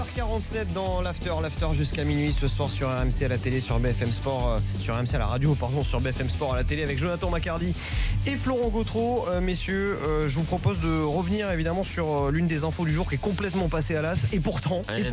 8h47 dans l'after jusqu'à minuit ce soir sur RMC à la télé, sur BFM Sport, sur RMC à la radio, pardon, sur BFM Sport à la télé avec Jonathan Macardy et Florent Gautreau. Messieurs, je vous propose de revenir évidemment sur l'une des infos du jour qui est complètement passée à l'as et pourtant, il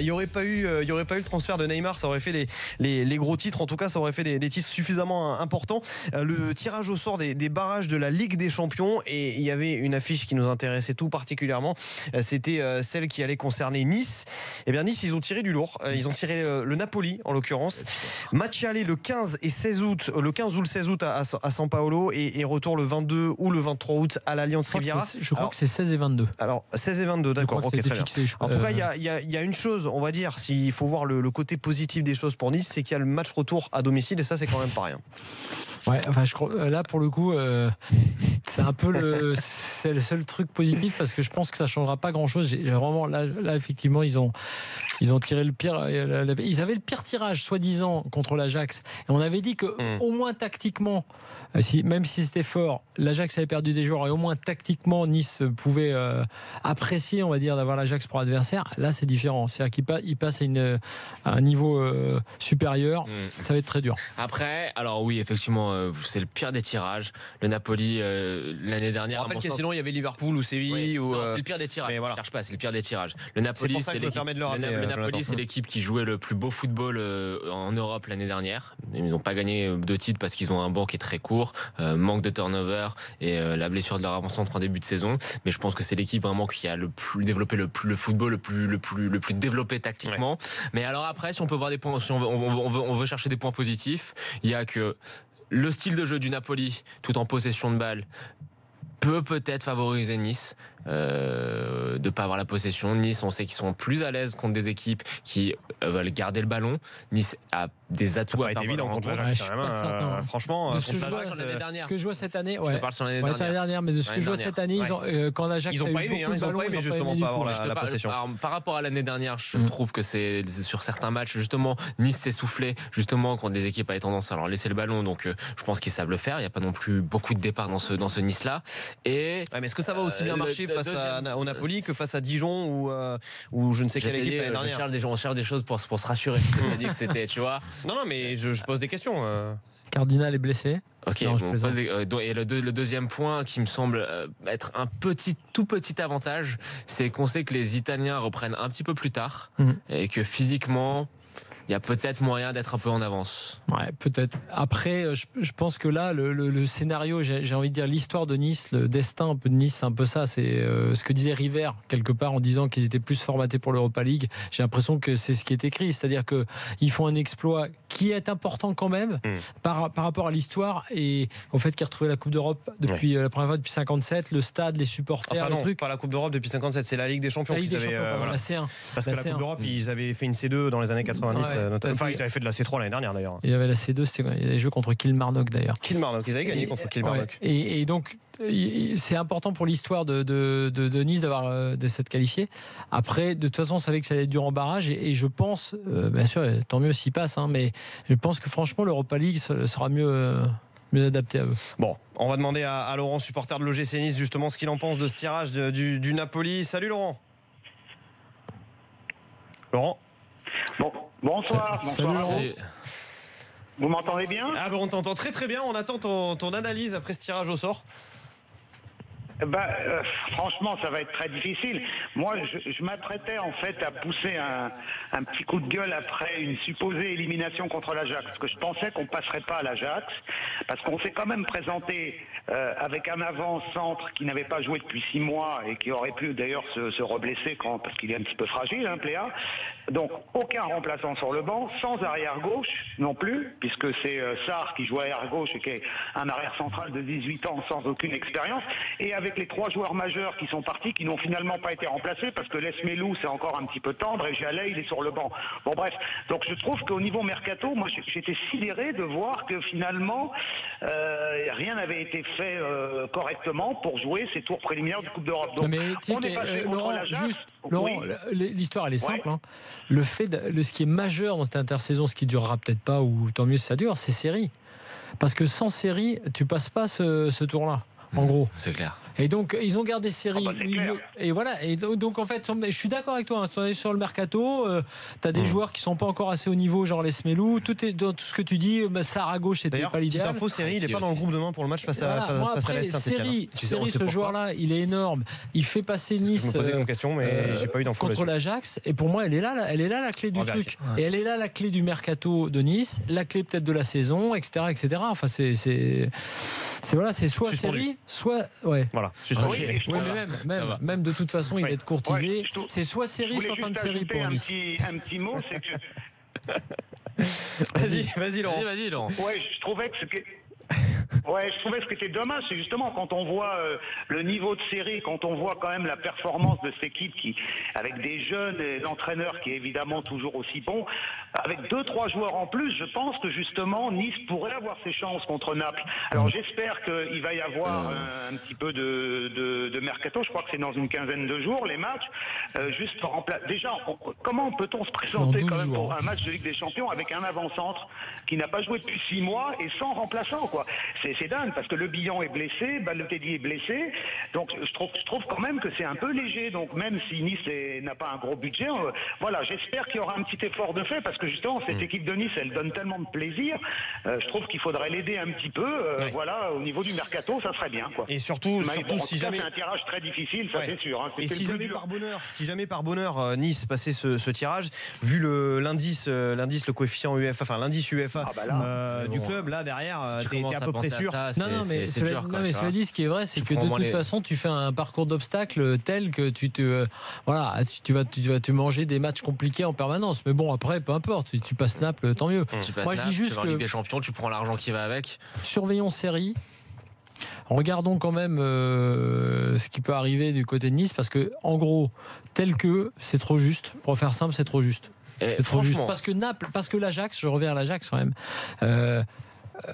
n'y aurait pas eu le transfert de Neymar, ça aurait fait les gros titres, en tout cas ça aurait fait des titres suffisamment importants. Le tirage au sort des barrages de la Ligue des Champions, et il y avait une affiche qui nous intéressait tout particulièrement, c'était celle qui allait concerner Nice. Et bien Nice, ils ont tiré du lourd, ils ont tiré le Napoli en l'occurrence. Match aller le 15 et 16 août, le 15 ou le 16 août à São Paulo, et retour le 22 ou le 23 août à l'Allianz Riviera. Je crois que c'est 16 et 22. Alors 16 et 22, d'accord, ok, très bien. En tout cas, il y a une chose, on va dire, s'il faut voir le côté positif des choses pour Nice, c'est qu'il y a le match retour à domicile, et ça c'est quand même pas rien. Ouais, enfin, je crois, là pour le coup, c'est un peu c'est le seul truc positif, parce que je pense que ça changera pas grand chose. Vraiment, là effectivement, ils ont tiré le pire. Ils avaient le pire tirage, soi-disant, contre l'Ajax. Et on avait dit que au moins tactiquement, même si c'était fort, l'Ajax avait perdu des joueurs, et au moins tactiquement, Nice pouvait apprécier, on va dire, d'avoir l'Ajax pour adversaire. Là, c'est différent. C'est-à-dire qu'il passe à un niveau supérieur. Ça va être très dur. Après, alors oui, effectivement, c'est le pire des tirages. Le Napoli l'année dernière. On rappelle que sinon il y avait Liverpool ou Séville. Oui, c'est le pire des tirages. Voilà. Cherche pas, c'est le pire des tirages. Le Napoli, c'est l'équipe qui jouait le plus beau football en Europe l'année dernière. Ils n'ont pas gagné de titre parce qu'ils ont un banc qui est très court, manque de turnover et la blessure de leur avant-centre en début de saison. Mais je pense que c'est l'équipe vraiment qui a le plus développé le football le plus développé tactiquement. Ouais. Mais alors après, si on peut voir des points, si on veut chercher des points positifs, il y a que le style de jeu du Napoli, tout en possession de balle, peut-être favoriser Nice. De ne pas avoir la possession. Nice, on sait qu'ils sont plus à l'aise contre des équipes qui veulent garder le ballon. Nice a des atouts à faire évident contre l'Ajax. Franchement, de ce que je vois cette année, je parle sur l'année dernière, mais de ce que je vois cette année, quand l'Ajax ils n'ont pas aimé justement pas avoir la possession. Alors, par rapport à l'année dernière, je trouve que c'est sur certains matchs, justement, Nice s'est soufflé justement quand des équipes avaient tendance à leur laisser le ballon. Donc, je pense qu'ils savent le faire. Il n'y a pas non plus beaucoup de départs dans ce Nice-là. Et mais est-ce que ça va aussi bien marcher face au Napoli que face à Dijon ou je ne sais quelle équipe l'année dernière? On cherche des choses pour se rassurer. On a dit que c'était, tu vois. Non, mais je pose des questions. Cardinal est blessé. Ok. Et le deuxième point qui me semble être un tout petit avantage, c'est qu'on sait que les Italiens reprennent un petit peu plus tard et que physiquement, il y a peut-être moyen d'être un peu en avance. Ouais, peut-être. Après, je pense que là, le scénario, j'ai envie de dire l'histoire de Nice, le destin un peu de Nice, c'est un peu ça. C'est ce que disait River, quelque part, en disant qu'ils étaient plus formatés pour l'Europa League. J'ai l'impression que c'est ce qui est écrit. C'est-à-dire qu'ils font un exploit qui est important quand même par rapport à l'histoire et au fait qu'ils ont retrouvé la Coupe d'Europe depuis la première fois depuis 57, le stade, les supporters, enfin, non, pas la Coupe d'Europe depuis 57, c'est la Ligue des Champions. La Ligue des Champions, la C1. Parce que la Coupe d'Europe, ils avaient fait une C2 dans les années 90. Enfin, ils avaient fait de la C3 l'année dernière d'ailleurs. Il y avait la C2, ils avaient joué contre Kilmarnock d'ailleurs. Kilmarnock, ils avaient gagné contre Kilmarnock. Ouais. Et donc, c'est important pour l'histoire de Nice d'avoir de s'être qualifié. Après, de toute façon, on savait que ça allait être dur en barrage et je pense, bien sûr, tant mieux s'ils passent, mais je pense que franchement, l'Europa League sera mieux adapté à eux. Bon, on va demander à Laurent, supporter de l'OGC Nice, justement ce qu'il en pense de ce tirage du Napoli. Salut Laurent. Laurent. Bonsoir. Salut Laurent. Vous m'entendez bien ? On t'entend très très bien. On attend ton analyse après ce tirage au sort. Franchement, ça va être très difficile. Moi, je m'apprêtais en fait à pousser un petit coup de gueule après une supposée élimination contre l'Ajax, parce que je pensais qu'on passerait pas à l'Ajax, parce qu'on s'est quand même présenté avec un avant-centre qui n'avait pas joué depuis 6 mois et qui aurait pu d'ailleurs se reblesser parce qu'il est un petit peu fragile, Pléa. Donc aucun remplaçant sur le banc, sans arrière gauche non plus, puisque c'est Sarr qui joue arrière gauche et qui est un arrière central de 18 ans sans aucune expérience, et avec les 3 joueurs majeurs qui sont partis, qui n'ont finalement pas été remplacés, parce que Lesmelou c'est encore un petit peu tendre et Jallet il est sur le banc. Bon bref, donc je trouve qu'au niveau mercato, moi j'étais sidéré de voir que finalement rien n'avait été fait correctement pour jouer ces tours préliminaires du Coupe d'Europe. Donc, mais Laurent, l'histoire elle est simple. Ouais. Le fait ce qui est majeur dans cette intersaison, ce qui durera peut-être pas, ou tant mieux si ça dure, c'est série. Parce que sans série, tu passes pas ce tour-là. en gros. C'est clair. Et donc ils ont gardé série. Et voilà. Et donc en fait, je suis d'accord avec toi. Hein, sur le mercato, t'as des joueurs qui sont pas encore assez haut niveau, genre les Smelou. Tout ce que tu dis. Sarr à gauche, c'était pas l'idéal. Petite info, Série, il est pas dans le groupe demain pour le match face à l'AS Saint-Etienne. Série, ce joueur-là, il est énorme. Il fait passer Nice. Je me posais une question, mais j'ai pas eu d'info contre l'Ajax. Et pour moi, elle est là la clé du truc. Et elle est là la clé du mercato de Nice, la clé peut-être de la saison, etc., etc. Enfin, c'est soit Série, soit Voilà. Même de toute façon, il va être courtisé. C'est soit Série, soit fin de série pour Nice. Un petit mot, c'est que. Vas-y, Laurent. Vas-y, Laurent. Ouais, je trouvais que je trouvais ce qui était dommage, c'est justement quand on voit le niveau de série, quand on voit quand même la performance de cette équipe avec des jeunes et l'entraîneur qui est évidemment toujours aussi bon, avec 2-3 joueurs en plus, je pense que justement Nice pourrait avoir ses chances contre Naples. Alors j'espère qu'il va y avoir un petit peu de mercato, je crois que c'est dans une quinzaine de jours les matchs, juste pour remplacer. Déjà, comment peut-on se présenter quand même pour un match de Ligue des Champions avec un avant-centre qui n'a pas joué depuis 6 mois et sans remplaçant, quoi. C'est dingue, parce que Le Bihan est blessé, Balotelli est blessé, donc je trouve quand même que c'est un peu léger. Donc même si Nice n'a pas un gros budget, voilà, j'espère qu'il y aura un petit effort de fait, parce que justement cette équipe de Nice, elle donne tellement de plaisir, je trouve qu'il faudrait l'aider un petit peu, voilà, au niveau du mercato, ça serait bien, quoi. Et surtout si jamais... C'est un tirage très difficile, ça c'est sûr. Hein, et si jamais par bonheur Nice passait ce tirage, vu l'indice, le coefficient UEFA, enfin l'indice UEFA du club, là derrière, t'es à peu près sûr. Mais cela dit, ce qui est vrai, c'est que de toute façon, tu fais un parcours d'obstacles tel que tu vas te manger des matchs compliqués en permanence. Mais bon, après, peu importe, tu passes Naples, tant mieux. Moi, je dis juste que Ligue des Champions, tu prends l'argent qui va avec. Surveillons série. Regardons quand même ce qui peut arriver du côté de Nice, parce que en gros, tel que c'est trop juste. Pour faire simple, c'est trop juste. C'est trop juste. Parce que Naples, parce que l'Ajax, je reviens à l'Ajax quand même.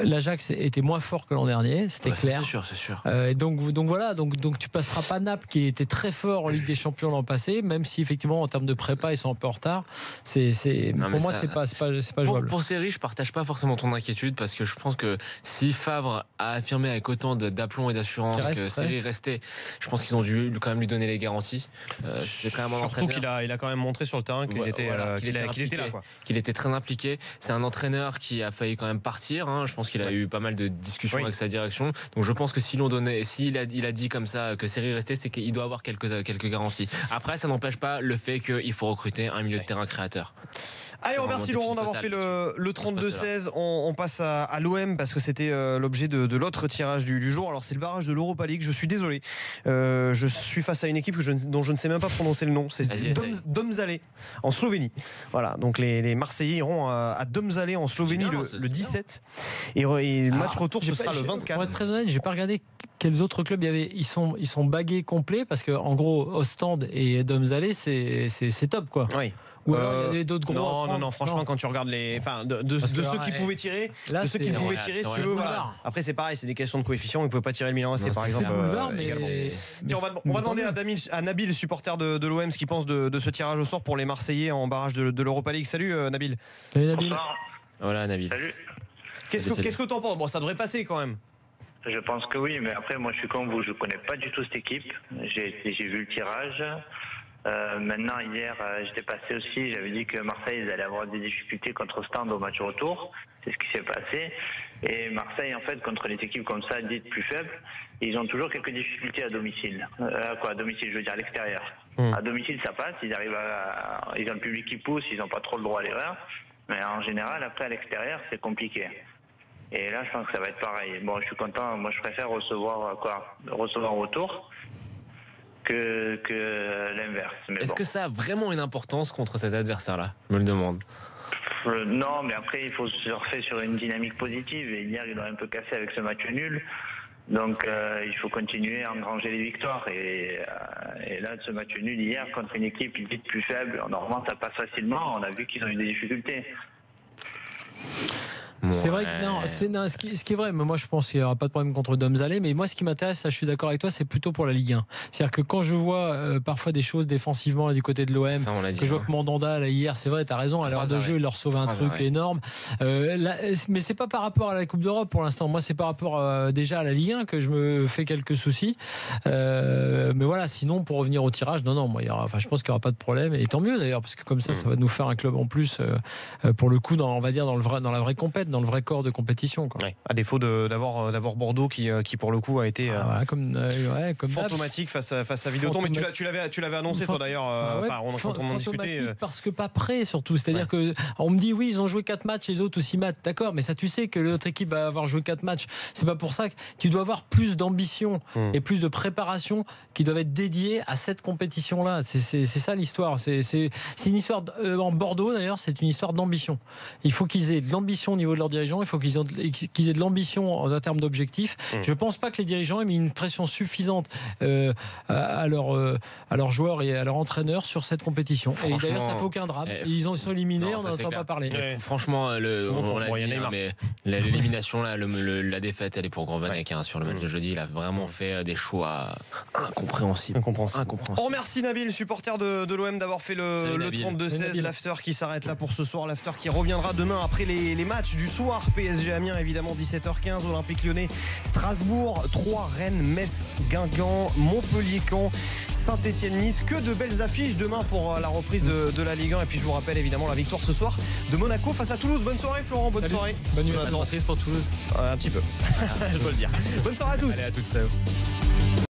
L'Ajax était moins fort que l'an dernier, c'était clair. C'est sûr. Donc voilà, donc tu passeras pas Naples qui était très fort en Ligue des Champions l'an passé, même si effectivement en termes de prépa ils sont un peu en retard. Pour moi c'est pas jouable. Pour Série, je partage pas forcément ton inquiétude, parce que je pense que si Favre a affirmé avec autant d'aplomb et d'assurance que Série restait, je pense qu'ils ont dû quand même lui donner les garanties. C'est quand même un entraîneur. Surtout qu'il a quand même montré sur le terrain qu'il était là, quoi. Qu'il était très impliqué. C'est un entraîneur qui a failli quand même partir. Je pense qu'il a eu pas mal de discussions avec sa direction. Donc je pense que s'il a dit comme ça que Série restait, c'est qu'il doit avoir quelques garanties. Après, ça n'empêche pas le fait qu'il faut recruter un milieu de terrain créateur. Allez, on remercie Laurent d'avoir fait le 32-16. On passe à l'OM, parce que c'était l'objet de l'autre tirage du jour. Alors c'est le barrage de l'Europa League. Je suis désolé. Je suis face à une équipe dont je ne sais même pas prononcer le nom. C'est Domžale en Slovénie. Voilà, donc les Marseillais iront à Domžale en Slovénie le 17. Et le match retour, ce sera le 24. Pour être très honnête, j'ai pas regardé quels autres clubs il y avait. Ils sont bagués complets, parce que en gros, Ostende et Domžale, c'est top, quoi. Oui. Ou alors il y avait d'autres gros. Non, franchement, quand tu regardes de ceux qui pouvaient tirer, si tu veux, voilà. Après, c'est pareil, c'est des questions de coefficient, ils ne pouvaient pas tirer le Milan AC, par exemple. On va demander à Nabil, supporter de l'OM, ce qu'il pense de ce tirage au sort pour les Marseillais en barrage de l'Europa League. Salut Nabil. Salut Nabil. Voilà, Nabil. Salut. Qu'est-ce que t'en penses? Bon, ça devrait passer quand même. Je pense que oui, mais après, moi, je suis comme vous, je connais pas du tout cette équipe. J'ai vu le tirage. Maintenant, hier, j'étais passé aussi, j'avais dit que Marseille, ils allaient avoir des difficultés contre Ostende au match retour. C'est ce qui s'est passé. Et Marseille, en fait, contre les équipes comme ça, dites plus faibles, ils ont toujours quelques difficultés à domicile. À domicile, je veux dire à l'extérieur. À domicile, ça passe, ils arrivent ils ont le public qui pousse, ils n'ont pas trop le droit à l'erreur. Mais en général, après, à l'extérieur, c'est compliqué. Et là, je pense que ça va être pareil. Bon, je suis content. Moi, je préfère recevoir en retour que l'inverse. Est-ce que ça a vraiment une importance contre cet adversaire-là? Je me le demande. Non, mais après, il faut surfer sur une dynamique positive. Et hier, il a un peu cassé avec ce match nul. Donc, il faut continuer à engranger les victoires. Et là, ce match nul hier contre une équipe dite plus faible, normalement, ça passe facilement. On a vu qu'ils ont eu des difficultés. C'est vrai que ce qui est vrai, mais moi je pense qu'il n'y aura pas de problème contre Domzalé, mais moi ce qui m'intéresse, ça, je suis d'accord avec toi, c'est plutôt pour la Ligue 1. C'est-à-dire que quand je vois parfois des choses défensivement là, du côté de l'OM, que je vois que Mandanda là, hier, c'est vrai, t'as raison, à l'heure de jeu, il leur sauve un truc énorme. Mais c'est pas par rapport à la Coupe d'Europe pour l'instant. Moi c'est par rapport déjà à la Ligue 1 que je me fais quelques soucis. Mais voilà, sinon pour revenir au tirage, moi je pense qu'il n'y aura pas de problème, et tant mieux d'ailleurs, parce que comme ça va nous faire un club en plus pour le coup on va dire dans la vraie compète, dans le vrai corps de compétition, quoi. Ouais, à défaut d'avoir Bordeaux qui pour le coup a été comme fantomatique face à Videoton. Mais tu l'avais annoncé toi d'ailleurs, quand on en discutait, parce que pas prêt surtout, c'est-à-dire que on me dit oui, ils ont joué 4 matchs, les autres ou 6 matchs, d'accord, mais ça tu sais que l'autre équipe va avoir joué 4 matchs. C'est pas pour ça que tu dois avoir plus d'ambition et plus de préparation qui doivent être dédiées à cette compétition là. C'est ça l'histoire. C'est une histoire en Bordeaux d'ailleurs, c'est une histoire d'ambition. Il faut qu'ils aient de l'ambition au niveau de leurs dirigeants, il faut qu'ils aient de l'ambition en termes d'objectifs. Je ne pense pas que les dirigeants aient mis une pression suffisante à leurs joueurs et à leurs entraîneurs sur cette compétition. Et d'ailleurs, ça ne fait aucun drame. Ils sont éliminés, on n'en entend pas parler. Franchement, on l'a dit, mais l'élimination, la défaite, elle est pour Grovanec sur le match de jeudi. Il a vraiment fait des choix incompréhensibles. On remercie Nabil, supporter de l'OM, d'avoir fait le 32-16. L'after qui s'arrête là pour ce soir. L'after qui reviendra demain après les matchs du soir. PSG Amiens, évidemment, 17h15. Olympique Lyonnais, Strasbourg, 3 Rennes, Metz, Guingamp, Montpellier, Caen, Saint-Etienne-Nice. Que de belles affiches demain pour la reprise de la Ligue 1. Et puis je vous rappelle évidemment la victoire ce soir de Monaco face à Toulouse. Bonne soirée Florent, bonne soirée. Bonne nuit. Pas de rentrée pour Toulouse. Un petit peu, je peux le dire. Bonne soirée à tous. Allez, à toutes.